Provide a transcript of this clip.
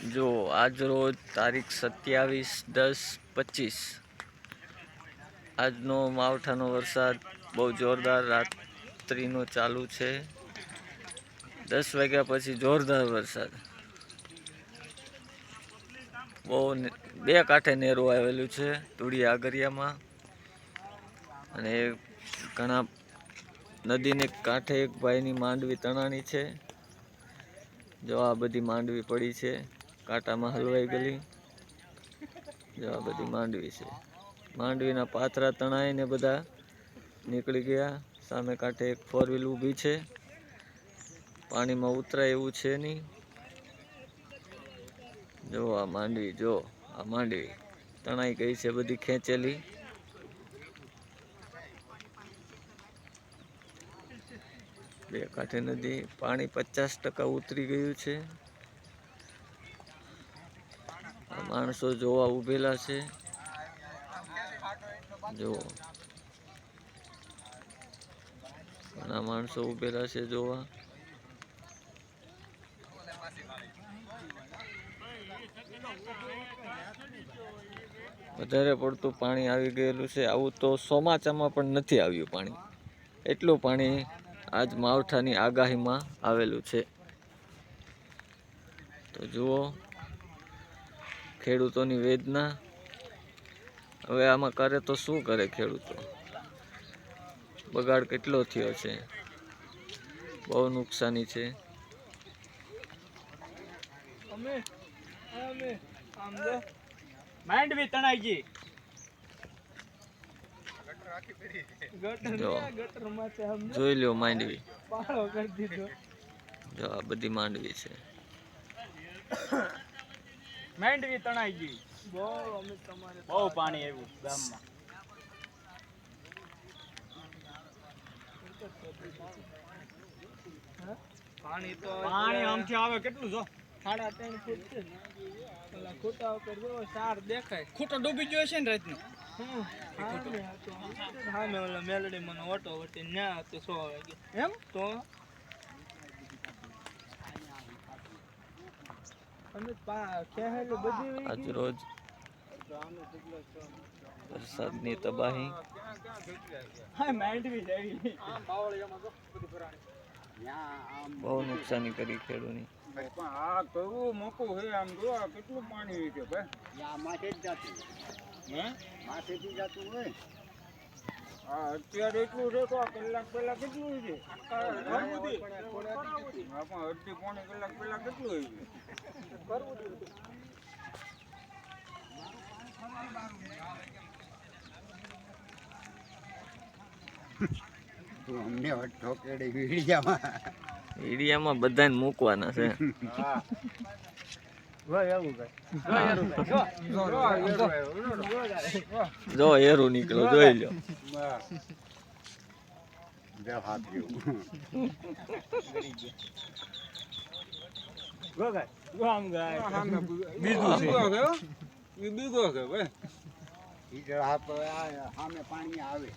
જો આજ રોજ તારીખ 27/10/25 આજનો માવઠાનો વરસાદ બહુ જોરદાર રાત્રિનો ચાલુ છે. 10 વાગ્યા પછી જોરદાર વરસાદ. બહુ બે કાંઠે નેરું આવેલું છે ધૂળી આગરિયામાં, અને ઘણા નદીને કાંઠે એક ભાઈની માંડવી તણાણી છે. જો આ બધી માંડવી પડી છે, કાંટામાં હલવાઈ ગયેલી. જો આ બધી માંડવી છે, માંડવીના પાથરા તણાઈને બધા નીકળી ગયા. સામે કાંઠે એક 4 વ્હીલ ઊભી છે, પાણીમાં ઉતરાય એવું છે નહીં. જો આ માંડવી, જો આ માંડવી તણાઈ ગઈ છે, બધી ખેંચેલી. બે કાંઠે નદી, પાણી 50% ઉતરી ગયું છે. આ માણસો જોવા ઉભેલા છે. જો ઘણા માણસો ઉભેલા છે જોવા. વધારે પડતું પાણી આવી ગયેલું છે. આવું તો ચોમાસામાં પણ નથી આવ્યું પાણી. એટલું પાણી આજ માવઠાની આગાહીમાં આવેલું છે. તો જુઓ ખેડૂતોની વેદના. હવે આમાં કરે તો શું કરે ખેડૂતો? બગાડ કેટલો થયો છે, બહુ નુકસાની છે. માંડવી તણાઈ ગઈ. જોઈ લ્યો માંડવી. જો આ બધી માંડવી છે. માંડવી તણાઈ ગઈ. બહુ પાણી આવ્યું ગામમાં. પાણી આમથી આવે કેટલું જો 3.5 ફૂટ છે. ઓલા ખૂટા ઉપર જો 4 દેખાય. ખૂટો ડૂબી ગયો છે ને રાતનો. સામે ઓલા મેલડી મને ઓટો વટી ન્યા હતો 6 વાગે. એમ તો આજ રોજ વરસાદની તબાહી. બહુ નુકસાની કરી ખેડૂતની. આ કયું મોકું છે, આમ જો કેટલું પાણી છે ભાઈ. માથે જ જતું, માથેથી જતું હોય. અત્યારે એટલું છે તો કલાક પહેલા કેટલું છે? અડધી પોણી કલાક પહેલા કેટલું છે? તું અમને ઠોકેડી ઈડિયામાં બધાને મૂકવાના છે. જો એરું નીકળો, જોઈ લો. બીજું સામે પાણી આવે.